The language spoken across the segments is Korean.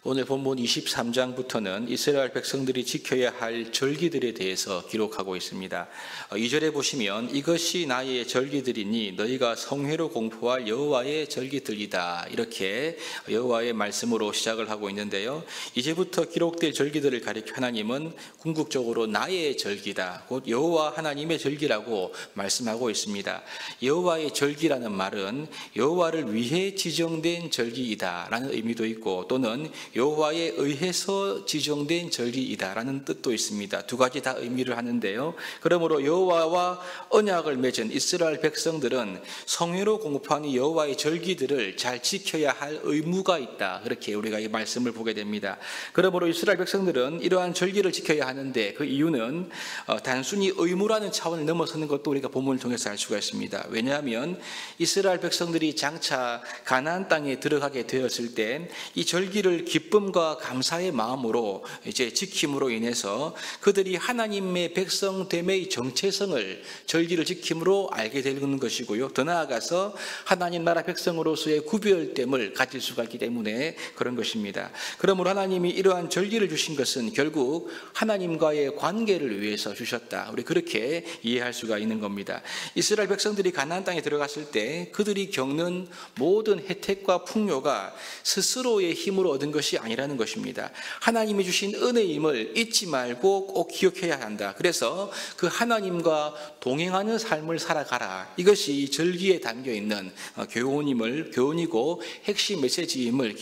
오늘 본문 23장부터는 이스라엘 백성들이 지켜야 할 절기들에 대해서 기록하고 있습니다. 2절에 보시면 이것이 나의 절기들이니 너희가 성회로 공포할 여호와의 절기들이다. 이렇게 여호와의 말씀으로 시작을 하고 있는데요. 이제부터 기록될 절기들을 가리켜 하나님은 궁극적으로 나의 절기다. 곧 여호와 하나님의 절기라고 말씀하고 있습니다. 여호와의 절기라는 말은 여호와를 위해 지정된 절기이다라는 의미도 있고 또는 여호와에 의해서 지정된 절기이다라는 뜻도 있습니다. 두 가지 다 의미를 하는데요. 그러므로 여호와와 언약을 맺은 이스라엘 백성들은 성회로 공급하는 여호와의 절기들을 잘 지켜야 할 의무가 있다. 그렇게 우리가 이 말씀을 보게 됩니다. 그러므로 이스라엘 백성들은 이러한 절기를 지켜야 하는데 그 이유는 단순히 의무라는 차원을 넘어서는 것도 우리가 본문을 통해서 알 수가 있습니다. 왜냐하면 이스라엘 백성들이 장차 가나안 땅에 들어가게 되었을 때 이 절기를 기쁨과 감사의 마음으로 이제 지킴으로 인해서 그들이 하나님의 백성됨의 정체성을 절기를 지킴으로 알게 되는 것이고요. 더 나아가서 하나님 나라 백성으로서의 구별됨을 가질 수가 있기 때문에 그런 것입니다. 그러므로 하나님이 이러한 절기를 주신 것은 결국 하나님과의 관계를 위해서 주셨다. 우리 그렇게 이해할 수가 있는 겁니다. 이스라엘 백성들이 가나안 땅에 들어갔을 때 그들이 겪는 모든 혜택과 풍요가 스스로의 힘으로 얻은 것이 아니라는 것입니다. 하나님이 주신 은혜임을 잊지 말고 꼭 기억해야 한다. 그래서 그 하나님과 동행하는 삶을 살아가라. 이것이 절기에 담겨 있는 교훈이고 핵심 메시지임을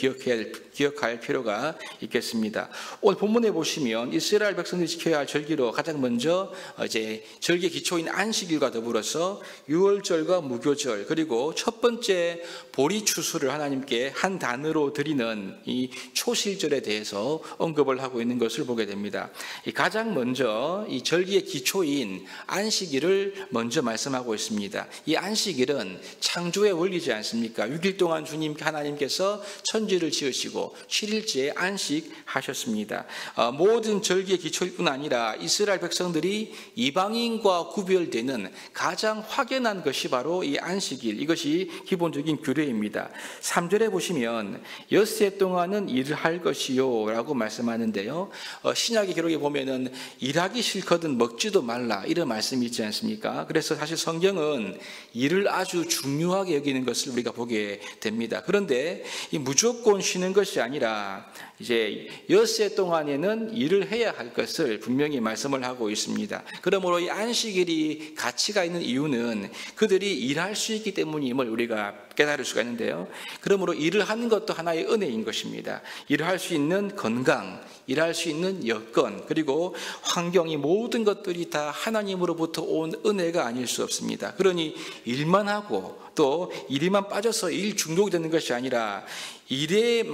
기억할 필요가 있겠습니다. 오늘 본문에 보시면 이스라엘 백성들이 지켜야 할 절기로 가장 먼저 이제 절기의 기초인 안식일과 더불어서 유월절과 무교절 그리고 첫 번째 보리 추수를 하나님께 한 단으로 드리는 이 초실절에 대해서 언급을 하고 있는 것을 보게 됩니다. 가장 먼저 이 절기의 기초인 안식일을 먼저 말씀하고 있습니다. 이 안식일은 창조의 원리지 않습니까? 6일 동안 주님 하나님께서 천지를 지으시고 7일째에 안식하셨습니다. 모든 절기의 기초일 뿐 아니라 이스라엘 백성들이 이방인과 구별되는 가장 확연한 것이 바로 이 안식일, 이것이 기본적인 규례입니다. 3절에 보시면 엿새 동안은 일을 할 것이요 라고 말씀하는데요. 신약의 기록에 보면은 일하기 싫거든 먹지도 말라 이런 말씀이 있지 않습니까? 그래서 사실 성경은 일을 아주 중요하게 여기는 것을 우리가 보게 됩니다. 그런데 이 무조건 쉬는 것이 아니라 이제 엿새 동안에는 일을 해야 할 것을 분명히 말씀을 하고 있습니다. 그러므로 이 안식일이 가치가 있는 이유는 그들이 일할 수 있기 때문임을 우리가 깨달을 수가 있는데요. 그러므로 일을 하는 것도 하나의 은혜인 것입니다. 일을 할 수 있는 건강, 일할 수 있는 여건, 그리고 환경이 모든 것들이 다 하나님으로부터 온 은혜가 아닐 수 없습니다. 그러니 일만 하고 또 일에만 빠져서 일 중독이 되는 것이 아니라 일의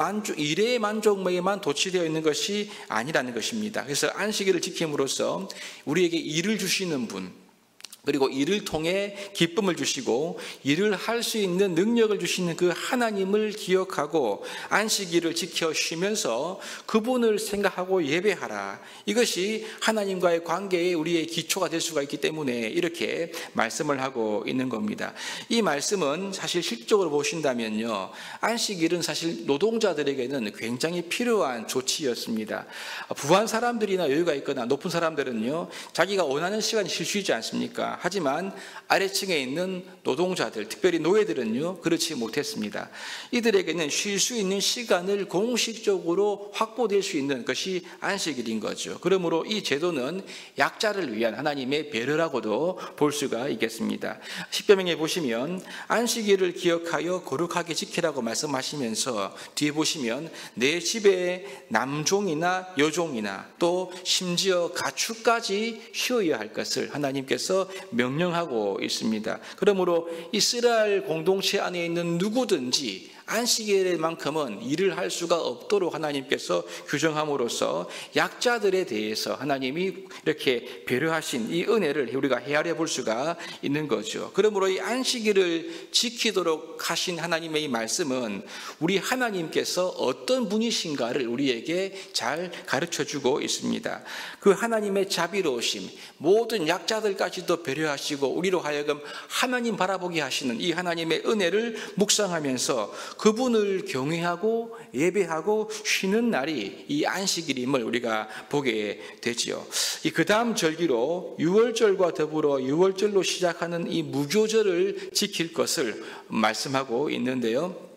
만족에만 도취되어 있는 것이 아니라는 것입니다. 그래서 안식일을 지킴으로써 우리에게 일을 주시는 분, 그리고 이를 통해 기쁨을 주시고 일을 할 수 있는 능력을 주시는 그 하나님을 기억하고 안식일을 지켜 쉬면서 그분을 생각하고 예배하라. 이것이 하나님과의 관계에 우리의 기초가 될 수가 있기 때문에 이렇게 말씀을 하고 있는 겁니다. 이 말씀은 사실 실질적으로 보신다면요, 안식일은 사실 노동자들에게는 굉장히 필요한 조치였습니다. 부한 사람들이나 여유가 있거나 높은 사람들은요, 자기가 원하는 시간에 쉬지 않습니까? 하지만 아래층에 있는 노동자들, 특별히 노예들은요, 그렇지 못했습니다. 이들에게는 쉴 수 있는 시간을 공식적으로 확보될 수 있는 것이 안식일인 거죠. 그러므로 이 제도는 약자를 위한 하나님의 배려라고도 볼 수가 있겠습니다. 십계명에 보시면 안식일을 기억하여 거룩하게 지키라고 말씀하시면서 뒤에 보시면 내 집에 남종이나 여종이나 또 심지어 가축까지 쉬어야 할 것을 하나님께서 명령하고 있습니다. 그러므로 이스라엘 공동체 안에 있는 누구든지 안식일만큼은 일을 할 수가 없도록 하나님께서 규정함으로써 약자들에 대해서 하나님이 이렇게 배려하신 이 은혜를 우리가 헤아려 볼 수가 있는 거죠. 그러므로 이 안식일을 지키도록 하신 하나님의 이 말씀은 우리 하나님께서 어떤 분이신가를 우리에게 잘 가르쳐주고 있습니다. 그 하나님의 자비로우심, 모든 약자들까지도 배려하시고 우리로 하여금 하나님 바라보게 하시는 이 하나님의 은혜를 묵상하면서 그분을 경외하고 예배하고 쉬는 날이 이 안식일임을 우리가 보게 되지요. 그 다음 절기로 유월절과 더불어 유월절로 시작하는 이 무교절을 지킬 것을 말씀하고 있는데요.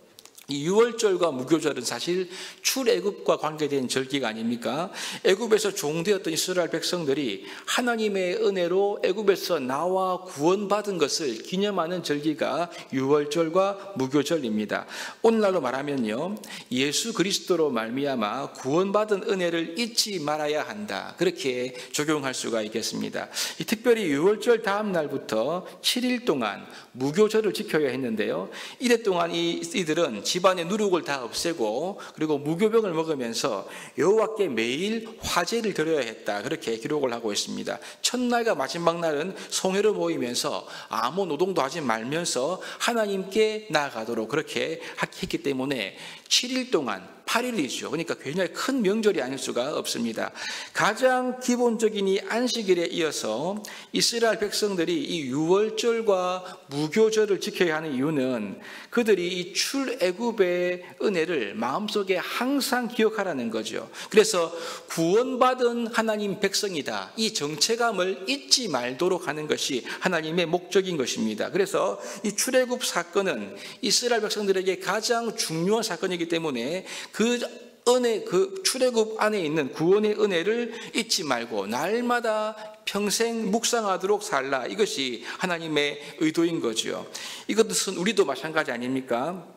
이 유월절과 무교절은 사실 출애굽과 관계된 절기가 아닙니까? 애굽에서 종되었던 이스라엘 백성들이 하나님의 은혜로 애굽에서 나와 구원받은 것을 기념하는 절기가 유월절과 무교절입니다. 오늘날로 말하면요, 예수 그리스도로 말미암아 구원받은 은혜를 잊지 말아야 한다, 그렇게 적용할 수가 있겠습니다. 특별히 유월절 다음 날부터 7일 동안 무교절을 지켜야 했는데요, 이래 동안 이들은 집안의 누룩을 다 없애고 그리고 무교병을 먹으면서 여호와께 매일 화제를 드려야 했다, 그렇게 기록을 하고 있습니다. 첫날과 마지막 날은 성회로 모이면서 아무 노동도 하지 말면서 하나님께 나아가도록 그렇게 했기 때문에 7일 동안 8일이죠. 그러니까 굉장히 큰 명절이 아닐 수가 없습니다. 가장 기본적인 이 안식일에 이어서 이스라엘 백성들이 이 유월절과 무교절을 지켜야 하는 이유는 그들이 이 출애굽의 은혜를 마음속에 항상 기억하라는 거죠. 그래서 구원받은 하나님 백성이다, 이 정체감을 잊지 말도록 하는 것이 하나님의 목적인 것입니다. 그래서 이 출애굽 사건은 이스라엘 백성들에게 가장 중요한 사건이기 때문에 그 출애굽 안에 있는 구원의 은혜를 잊지 말고 날마다 평생 묵상하도록 살라, 이것이 하나님의 의도인 거죠. 이것은 우리도 마찬가지 아닙니까?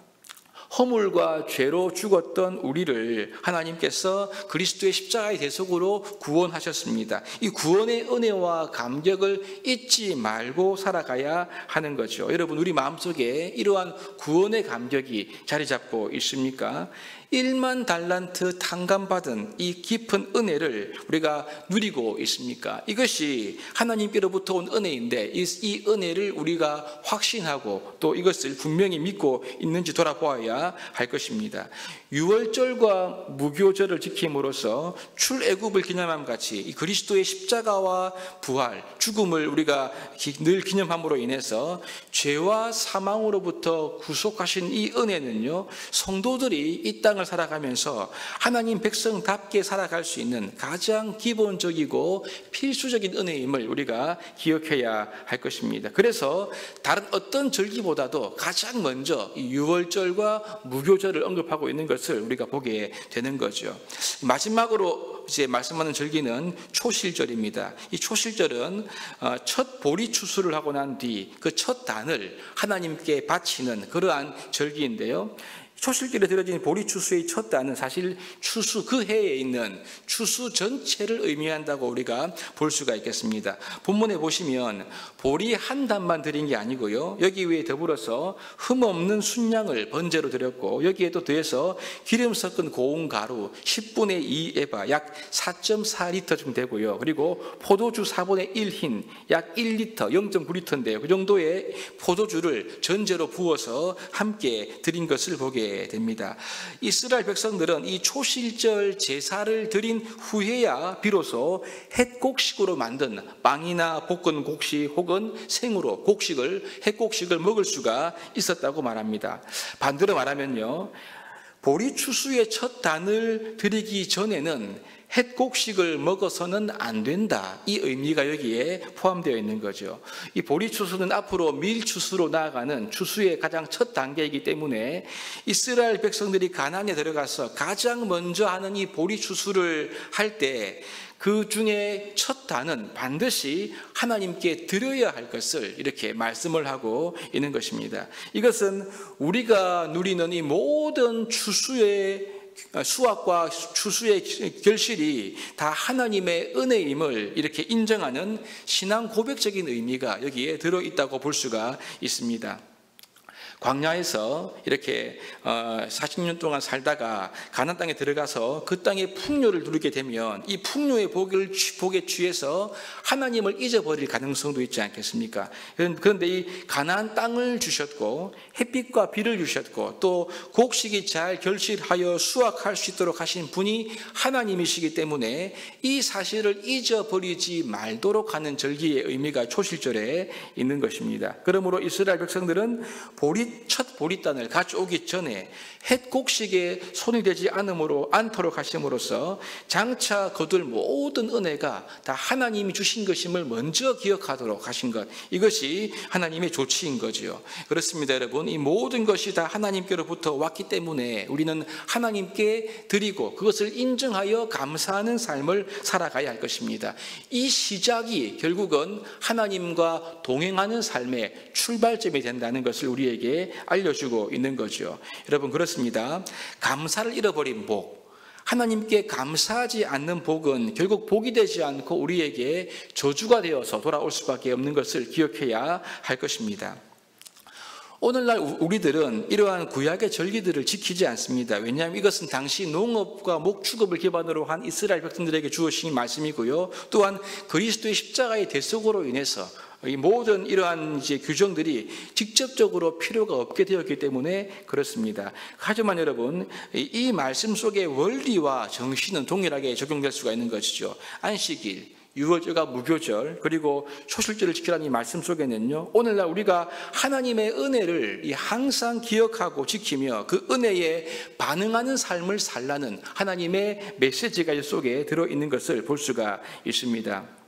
허물과 죄로 죽었던 우리를 하나님께서 그리스도의 십자가의 대속으로 구원하셨습니다. 이 구원의 은혜와 감격을 잊지 말고 살아가야 하는 거죠. 여러분, 우리 마음속에 이러한 구원의 감격이 자리 잡고 있습니까? 1만 달란트 탕감받은 이 깊은 은혜를 우리가 누리고 있습니까? 이것이 하나님께로부터 온 은혜인데 이 은혜를 우리가 확신하고 또 이것을 분명히 믿고 있는지 돌아보아야 할 것입니다. 유월절과 무교절을 지킴으로써 출애굽을 기념함 같이 이 그리스도의 십자가와 부활, 죽음을 우리가 늘 기념함으로 인해서 죄와 사망으로부터 구속하신 이 은혜는요, 성도들이 이 땅을 살아가면서 하나님 백성답게 살아갈 수 있는 가장 기본적이고 필수적인 은혜임을 우리가 기억해야 할 것입니다. 그래서 다른 어떤 절기보다도 가장 먼저 이 유월절과 무교절을 언급하고 있는 것을 우리가 보게 되는 거죠. 마지막으로 이제 말씀하는 절기는 초실절입니다. 이 초실절은 첫 보리 추수를 하고 난 뒤 그 첫 단을 하나님께 바치는 그러한 절기인데요. 초실절에 드려진 보리 추수의 첫 단은 사실 추수, 그 해에 있는 추수 전체를 의미한다고 우리가 볼 수가 있겠습니다. 본문에 보시면 보리 한 단만 드린 게 아니고요, 여기 위에 더불어서 흠없는 순양을 번제로 드렸고, 여기에 또 더해서 기름 섞은 고운 가루 10분의 2 에바 약 4.4리터 좀 되고요, 그리고 포도주 4분의 1흰 약 1리터 0.9리터인데요, 그 정도의 포도주를 전제로 부어서 함께 드린 것을 보게 됩니다. 이스라엘 백성들은 이 초실절 제사를 드린 후에야 비로소 햇곡식으로 만든 빵이나 볶은 곡식 혹은 생으로 햇곡식을 먹을 수가 있었다고 말합니다. 반대로 말하면요, 보리 추수의 첫 단을 드리기 전에는 햇곡식을 먹어서는 안 된다, 이 의미가 여기에 포함되어 있는 거죠. 이 보리 추수는 앞으로 밀 추수로 나아가는 추수의 가장 첫 단계이기 때문에 이스라엘 백성들이 가나안에 들어가서 가장 먼저 하는 이 보리 추수를 할 때 그 중에 첫 단은 반드시 하나님께 드려야 할 것을 이렇게 말씀을 하고 있는 것입니다. 이것은 우리가 누리는 이 모든 수확과 추수의 결실이 다 하나님의 은혜임을 이렇게 인정하는 신앙 고백적인 의미가 여기에 들어있다고 볼 수가 있습니다. 광야에서 이렇게 40년 동안 살다가 가나안 땅에 들어가서 그 땅의 풍요를 누리게 되면 이 풍요의 복에 취해서 하나님을 잊어버릴 가능성도 있지 않겠습니까? 그런데 이 가나안 땅을 주셨고 햇빛과 비를 주셨고 또 곡식이 잘 결실하여 수확할 수 있도록 하신 분이 하나님이시기 때문에 이 사실을 잊어버리지 말도록 하는 절기의 의미가 초실절에 있는 것입니다. 그러므로 이스라엘 백성들은 보리 첫 보리단을 가져오기 전에 햇곡식에 손이 되지 않도록 하심으로써 장차 거둘 모든 은혜가 다 하나님이 주신 것임을 먼저 기억하도록 하신 것, 이것이 하나님의 조치인 거지요. 그렇습니다, 여러분. 이 모든 것이 다 하나님께로부터 왔기 때문에 우리는 하나님께 드리고 그것을 인정하여 감사하는 삶을 살아가야 할 것입니다. 이 시작이 결국은 하나님과 동행하는 삶의 출발점이 된다는 것을 우리에게 알려주고 있는 거죠. 여러분, 그렇습니다. 감사를 잃어버린 복, 하나님께 감사하지 않는 복은 결국 복이 되지 않고 우리에게 저주가 되어서 돌아올 수밖에 없는 것을 기억해야 할 것입니다. 오늘날 우리들은 이러한 구약의 절기들을 지키지 않습니다. 왜냐하면 이것은 당시 농업과 목축업을 기반으로 한 이스라엘 백성들에게 주어진 말씀이고요. 또한 그리스도의 십자가의 대속으로 인해서 이 모든 이러한 규정들이 직접적으로 필요가 없게 되었기 때문에 그렇습니다. 하지만 여러분, 이 말씀 속의 원리와 정신은 동일하게 적용될 수가 있는 것이죠. 안식일, 유월절과 무교절, 그리고 초실절을 지키라는 이 말씀 속에는요, 오늘날 우리가 하나님의 은혜를 항상 기억하고 지키며 그 은혜에 반응하는 삶을 살라는 하나님의 메시지가 이 속에 들어있는 것을 볼 수가 있습니다.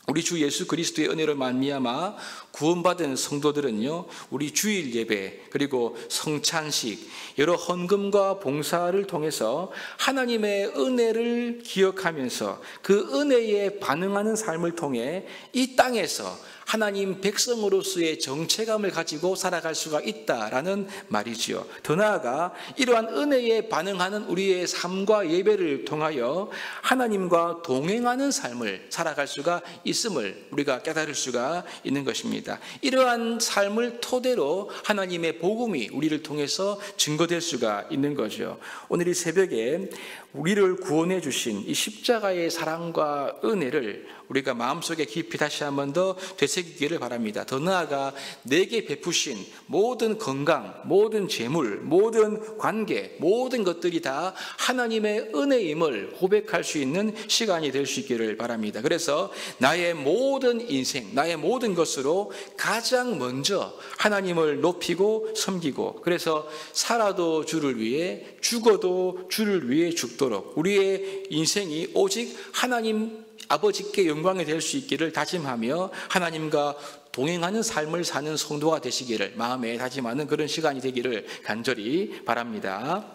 우리 주 예수 그리스도의 은혜로 말미암아 구원받은 성도들은요, 우리 주일 예배 그리고 성찬식, 여러 헌금과 봉사를 통해서 하나님의 은혜를 기억하면서 그 은혜에 반응하는 삶을 통해 이 땅에서 하나님 백성으로서의 정체감을 가지고 살아갈 수가 있다라는 말이지요. 더 나아가 이러한 은혜에 반응하는 우리의 삶과 예배를 통하여 하나님과 동행하는 삶을 살아갈 수가 있음을 우리가 깨달을 수가 있는 것입니다. 이러한 삶을 토대로 하나님의 복음이 우리를 통해서 증거될 수가 있는 거죠. 오늘 이 새벽에 우리를 구원해 주신 이 십자가의 사랑과 은혜를 우리가 마음속에 깊이 다시 한번 더 되새기기를 바랍니다. 더 나아가 내게 베푸신 모든 건강, 모든 재물, 모든 관계, 모든 것들이 다 하나님의 은혜임을 고백할 수 있는 시간이 될 수 있기를 바랍니다. 그래서 나의 모든 인생, 나의 모든 것으로 가장 먼저 하나님을 높이고 섬기고, 그래서 살아도 주를 위해, 죽어도 주를 위해 죽도록 우리의 인생이 오직 하나님 아버지께 영광이 될 수 있기를 다짐하며 하나님과 동행하는 삶을 사는 성도가 되시기를 마음에 다짐하는 그런 시간이 되기를 간절히 바랍니다.